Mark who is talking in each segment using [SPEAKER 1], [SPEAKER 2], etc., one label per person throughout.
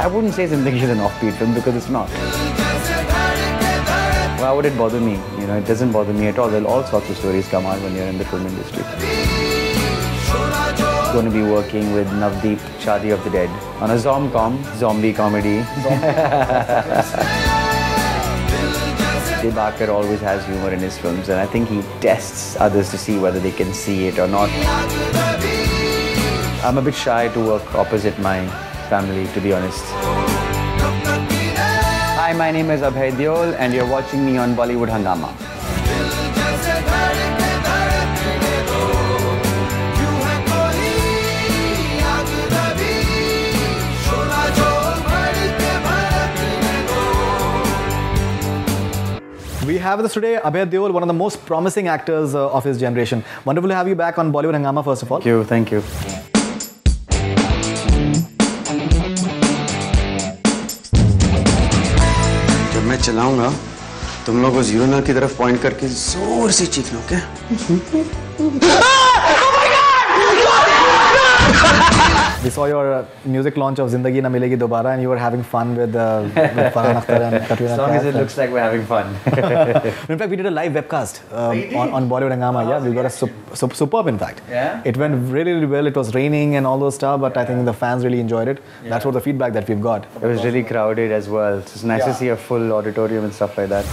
[SPEAKER 1] I wouldn't say Zindagi is an offbeat film because it's not. Why would it bother me? You know, it doesn't bother me at all. There are all sorts of stories come out when you're in the film industry. Going to be working with Navdeep, Shaadi of the Dead, on a zombie comedy. Deb Acker always has humor in his films, and I think he tests others to see whether they can see it or not. I'm a bit shy to work opposite my family, to be honest. Hi, my name is Abhay Deol, and you're watching me on Bollywood Hungama.
[SPEAKER 2] We have with us today Abhay Deol, one of the most promising actors of his generation. Wonderful to have you back on Bollywood Hungama, first of all.
[SPEAKER 1] Thank you.
[SPEAKER 3] जब मैं चलाऊंगा, तुम लोग उस urinal की तरफ point करके जोर से चीखना, okay?
[SPEAKER 2] We saw your music launch of Zindagi Na Milegi Dobara, and you were having fun with Farhan Akhtar and Katrina
[SPEAKER 1] As long as it looks like we're having fun.
[SPEAKER 2] In fact, we did a live webcast on Bollywood Hungama. Yeah, we got a superb, in fact.
[SPEAKER 1] Yeah?
[SPEAKER 2] It went really, really well. It was raining and all those stuff, but I think the fans really enjoyed it.
[SPEAKER 1] Yeah.
[SPEAKER 2] That's what the feedback that we've got.
[SPEAKER 1] It was really crowded as well. So it's nice to see a full auditorium and stuff like that.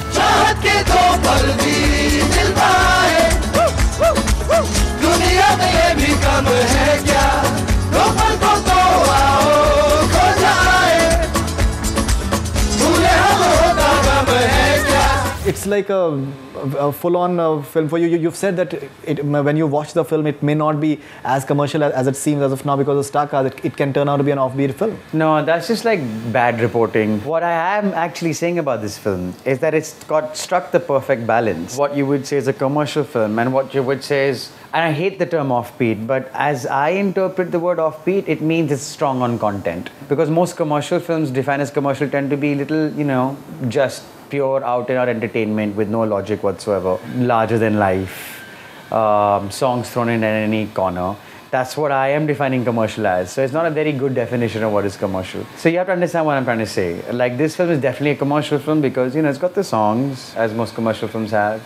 [SPEAKER 2] It's like a full-on film for you. You've said that when you watch the film, it may not be as commercial as it seems as of now because of star cast. It can turn out to be an offbeat film.
[SPEAKER 1] No, that's just like bad reporting. What I am actually saying about this film is that it's struck the perfect balance. What you would say is a commercial film, and what you would say is, and I hate the term offbeat, but as I interpret the word offbeat, it means it's strong on content. Because most commercial films defined as commercial tend to be little, you know, just pure out-and-out entertainment with no logic whatsoever. Larger than life, songs thrown in at any corner. That's what I am defining commercial as. So it's not a very good definition of what is commercial. So you have to understand what I'm trying to say. Like, this film is definitely a commercial film because, you know, it's got the songs, as most commercial films have.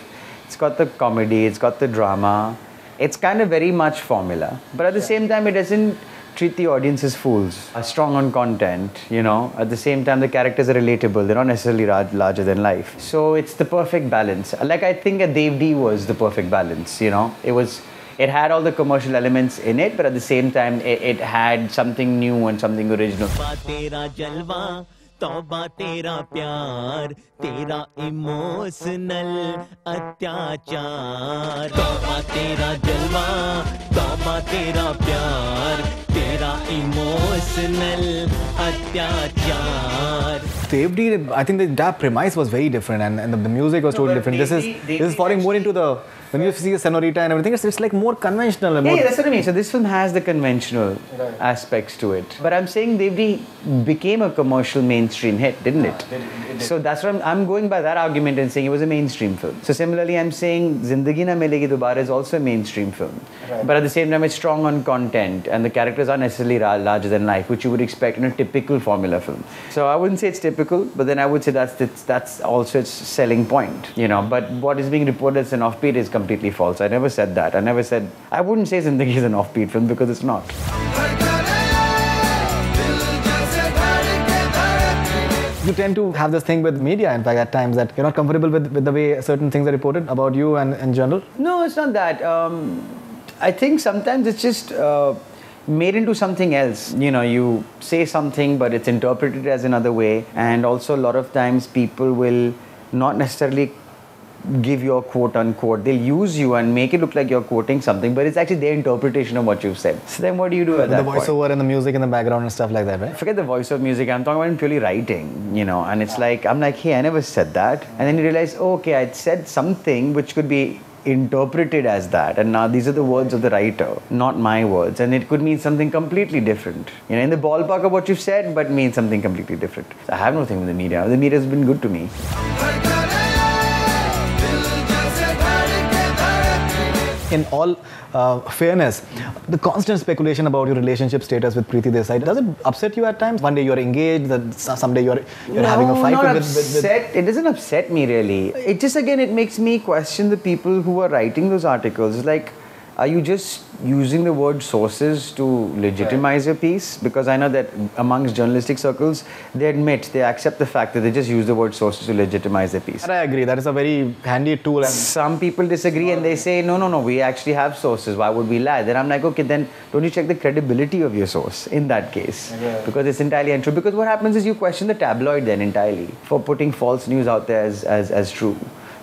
[SPEAKER 1] It's got the comedy, it's got the drama. It's kind of very much formula. But at the same time, it doesn't treat the audience as fools. Strong on content, you know. At the same time, the characters are relatable. They're not necessarily larger than life. So it's the perfect balance. Like, I think a Devdi was the perfect balance, you know. It had all the commercial elements in it, but at the same time, it had something new and something original. तौबा तेरा प्यार तेरा emotional अत्याचार तौबा तेरा जलवा तौबा तेरा प्यार तेरा इमोशनल अत्याचार. Devdi, I think that premise was very different, and the music was totally different. This is falling more into the, when you see the Senorita and everything, it's like more conventional. And yeah, that's what I mean. So this film has the conventional aspects to it. But I'm saying Devdi became a commercial mainstream hit, didn't it? It did. So that's what I'm going by that argument and saying it was a mainstream film. So similarly, I'm saying Zindagi Na Milegi Dobara is also a mainstream film. Right. But at the same time, it's strong on content, and the characters are necessarily larger than life, which you would expect in a typical formula film. So I wouldn't say it's typical, but then I would say that's also its selling point, you know. But what is being reported as an offbeat is completely false. I never said that. I wouldn't say Zindagi is an offbeat film because it's not.
[SPEAKER 2] You tend to have this thing with media, in fact, at times, that you're not comfortable with the way certain things are reported about you and in general?
[SPEAKER 1] No, it's not that. I think sometimes it's just made into something else. You know, you say something, but it's interpreted as another way. And also, a lot of times, people will not necessarily give your quote unquote. They'll use you and make it look like you're quoting something, but it's actually their interpretation of what you've said. So then what do you do at that point?
[SPEAKER 2] The voiceover and the music in the background and stuff like that, right?
[SPEAKER 1] Forget the voiceover music, I'm talking about purely writing, you know, and it's like, I'm like, hey, I never said that. And then you realize, oh, okay, I said something which could be interpreted as that, and now these are the words of the writer, not my words, and it could mean something completely different, you know, in the ballpark of what you've said, but means something completely different. So I have nothing with the media. The media has been good to me.
[SPEAKER 2] in all fairness, the constant speculation about your relationship status with Preeti Desai, does it upset you at times? One day you're engaged, then someday you're having a fight
[SPEAKER 1] not
[SPEAKER 2] with
[SPEAKER 1] upset. It doesn't upset me really. It just, again, it makes me question the people who are writing those articles. It's like, are you just using the word sources to legitimize your piece? Because I know that amongst journalistic circles, they accept the fact that they just use the word sources to legitimize their piece.
[SPEAKER 2] And I agree, that is a very handy tool. And
[SPEAKER 1] some people disagree and they say, no, we actually have sources. Why would we lie? Then I'm like, okay, then don't you check the credibility of your source in that case? Because it's entirely untrue. Because what happens is you question the tabloid then entirely for putting false news out there as true.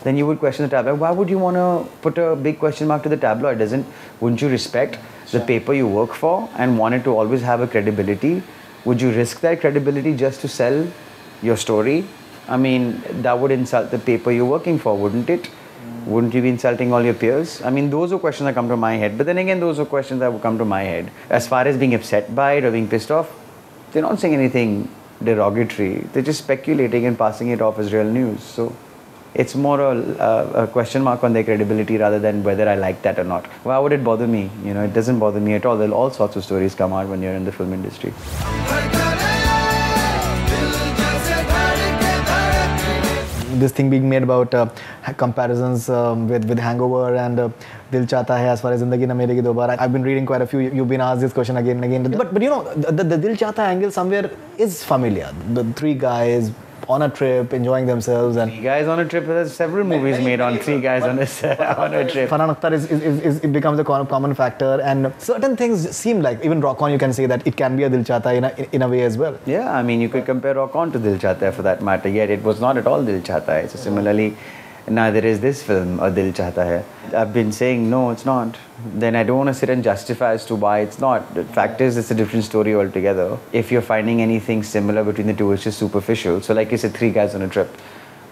[SPEAKER 1] Then you would question the tabloid. Why would you want to put a big question mark to the tabloid? Wouldn't you respect the paper you work for and want it to always have a credibility? Would you risk that credibility just to sell your story? I mean, that would insult the paper you're working for, wouldn't it? Wouldn't you be insulting all your peers? I mean, those are questions that come to my head. But then again, those are questions that would come to my head. As far as being upset by it or being pissed off, they're not saying anything derogatory. They're just speculating and passing it off as real news. So it's more a question mark on their credibility rather than whether I like that or not. Why would it bother me? You know, it doesn't bother me at all. There are all sorts of stories come out when you're in the film industry.
[SPEAKER 2] This thing being made about comparisons with Hangover and Dil Chahta Hai as far as Zindagi Na Milegi Dobara. I've been reading quite a few. You've been asked this question again and again. But you know, the Dil Chahta angle somewhere is familiar. The three guys on a trip, enjoying themselves, and
[SPEAKER 1] Three guys on a trip. There's several movies made on three guys on a trip.
[SPEAKER 2] Farhan Akhtar it becomes a common factor, and certain things seem like, even Rock On, you can say that it can be a Dil Chahta Hai in a way as well.
[SPEAKER 1] Yeah, I mean, you could compare Rock On to Dil Chahta Hai for that matter, yet it was not at all Dil Chahta Hai. So similarly, neither is this film a Dil Chahta Hai. I've been saying, no, it's not. Then I don't want to sit and justify as to why it's not. The fact is, it's a different story altogether. If you're finding anything similar between the two, it's just superficial. So like you said, three guys on a trip.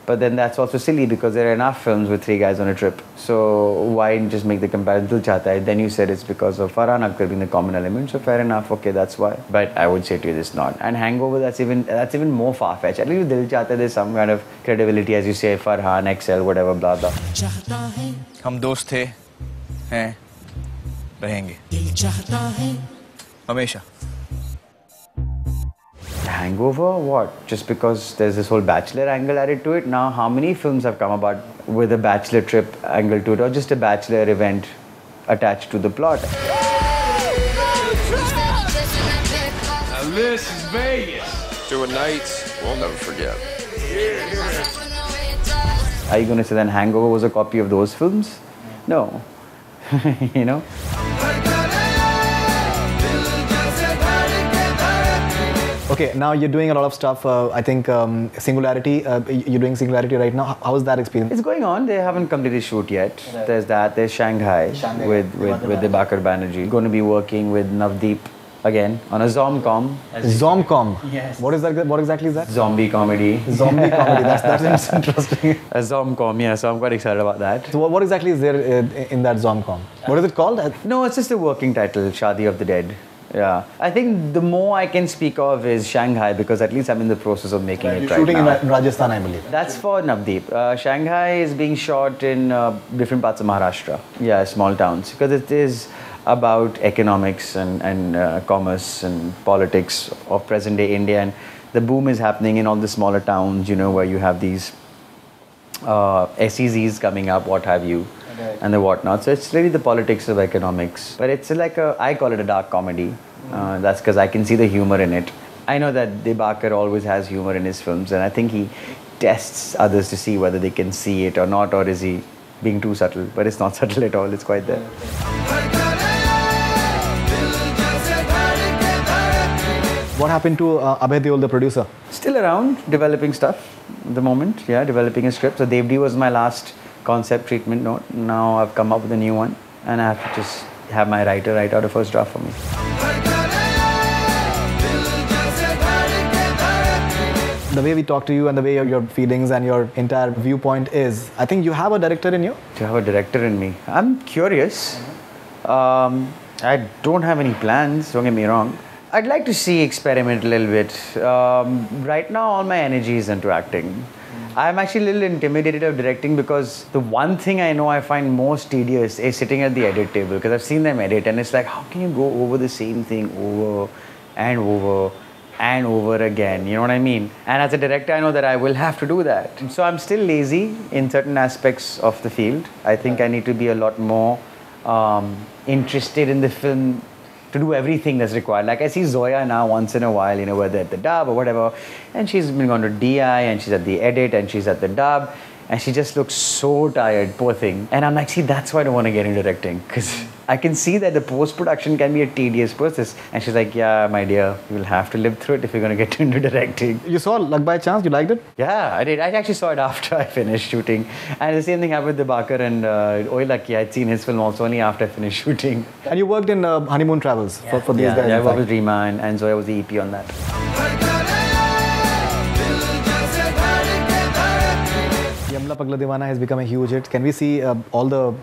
[SPEAKER 1] But then that's also silly because there are enough films with three guys on a trip. So why just make the comparison Dil Chahta Hai? Then you said it's because of Farhan Akhtar being the common element. So fair enough, okay, that's why. But I would say to you, it's not. And Hangover, that's even more far-fetched. At least with Dil Chahta Hai, there's some kind of credibility, as you say, Farhan, XL, whatever, blah, blah.
[SPEAKER 4] हम दोस्त थे, हैं, रहेंगे, हमेशा.
[SPEAKER 1] Hangover? What? Just because there's this whole bachelor angle added to it? Now, how many films have come about with a bachelor trip angle to it, or just a bachelor event attached to the plot?
[SPEAKER 5] Now this is Vegas.
[SPEAKER 6] 2 nights we'll never forget.
[SPEAKER 1] Are you going to say then Hangover was a copy of those films? No. You know?
[SPEAKER 2] Okay, now you're doing a lot of stuff. I think Singularity, you're doing Singularity right now. How is that experience?
[SPEAKER 1] It's going on. They haven't completed shoot yet. Right. There's that. There's Shanghai with Dibakar Banerjee. Going to be working with Navdeep again on a Zomcom.
[SPEAKER 2] Zomcom?
[SPEAKER 1] Yes.
[SPEAKER 2] What exactly is that?
[SPEAKER 1] Zombie comedy.
[SPEAKER 2] Zombie comedy. That's interesting.
[SPEAKER 1] A Zomcom, yeah. So I'm quite excited about that.
[SPEAKER 2] So what exactly is there in that Zomcom? What is it called?
[SPEAKER 1] No, it's just a working title, Shaadi of the Dead. Yeah. I think the more I can speak of is Shanghai because at least I'm in the process of making it right
[SPEAKER 2] shooting
[SPEAKER 1] now.
[SPEAKER 2] in Rajasthan, I believe.
[SPEAKER 1] That's for Navdeep. Shanghai is being shot in different parts of Maharashtra. Yeah, small towns. Because it is about economics and commerce and politics of present day India. And the boom is happening in all the smaller towns, you know, where you have these SEZs coming up, what have you. And the whatnot. So it's really the politics of economics. But it's like I call it a dark comedy. That's because I can see the humor in it. I know that Dibakar always has humor in his films, and I think he tests others to see whether they can see it or not, or is he being too subtle. But it's not subtle at all, it's quite there.
[SPEAKER 2] What happened to Abhay Deol, the producer?
[SPEAKER 1] Still around, developing stuff at the moment. Yeah, developing a script. So Devdi was my last concept treatment note. Now I've come up with a new one and I have to just have my writer write out a first draft for me.
[SPEAKER 2] The way we talk to you and the way your feelings and your entire viewpoint is, I think you have a director in you?
[SPEAKER 1] To have a director in me. I'm curious. I don't have any plans, don't get me wrong. I'd like to experiment a little bit. Right now all my energy is into acting. I'm actually a little intimidated of directing because the one thing I know I find most tedious is sitting at the edit table, because I've seen them edit and it's like, how can you go over the same thing over and over and over again? You know what I mean? And as a director, I know that I will have to do that. So I'm still lazy in certain aspects of the field. I think I need to be a lot more interested in the film to do everything that's required. Like I see Zoya now once in a while, you know, whether at the dub or whatever, and she's been going to DI and she's at the edit and she's at the dub, and she just looks so tired, poor thing. And I'm like, see, that's why I don't want to get into directing, because I can see that the post-production can be a tedious process. And she's like, yeah, my dear, you'll have to live through it if you're going to get into directing.
[SPEAKER 2] You saw Luck by Chance? You liked it?
[SPEAKER 1] Yeah, I did. I actually saw it after I finished shooting. And the same thing happened with Dibakar and Oi Lucky. I'd seen his film also only after I finished shooting.
[SPEAKER 2] And you worked in Honeymoon Travels for these guys.
[SPEAKER 1] Yeah, I worked with Rima and Zoya was the EP on that.
[SPEAKER 2] Yamla Pagla Divana has become a huge hit. Can we see all the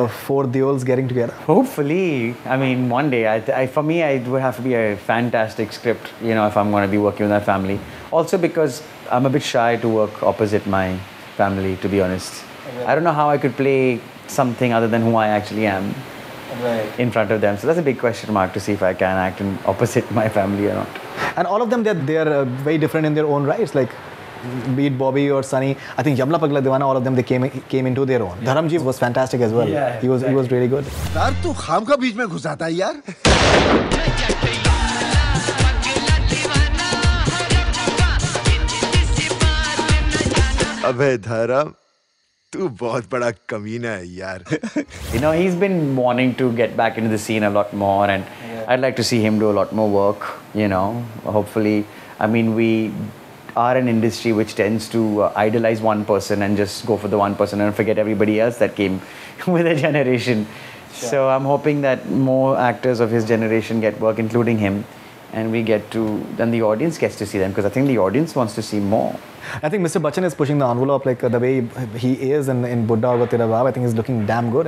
[SPEAKER 2] four duels getting together?
[SPEAKER 1] Hopefully. I mean, one day. For me, it would have to be a fantastic script, you know, if I'm going to be working with my family. Also because I'm a bit shy to work opposite my family, to be honest. Okay. I don't know how I could play something other than who I actually am in front of them. So that's a big question mark to see if I can act in opposite my family or not.
[SPEAKER 2] And all of them, they're very different in their own rights. Like, be it Bobby or Sunny, I think Yamla Pagla Divana, all of them, they came into their own. Dharamji was fantastic as well. Yeah, he was really good.
[SPEAKER 7] यार तू खाम का बीच में घुसाता है यार. अबे धर्म, तू बहुत बड़ा कमीना है यार.
[SPEAKER 1] You know, he's been wanting to get back into the scene a lot more, and I'd like to see him do a lot more work, you know. Hopefully, I mean, we are an industry which tends to idolize one person and just go for the one person and forget everybody else that came with a generation. Sure. So I'm hoping that more actors of his generation get work, including him, and then the audience gets to see them, because I think the audience wants to see more.
[SPEAKER 2] I think Mr. Bachchan is pushing the envelope, like the way he is in Buddha Aur Tera Baap. I think he's looking damn good.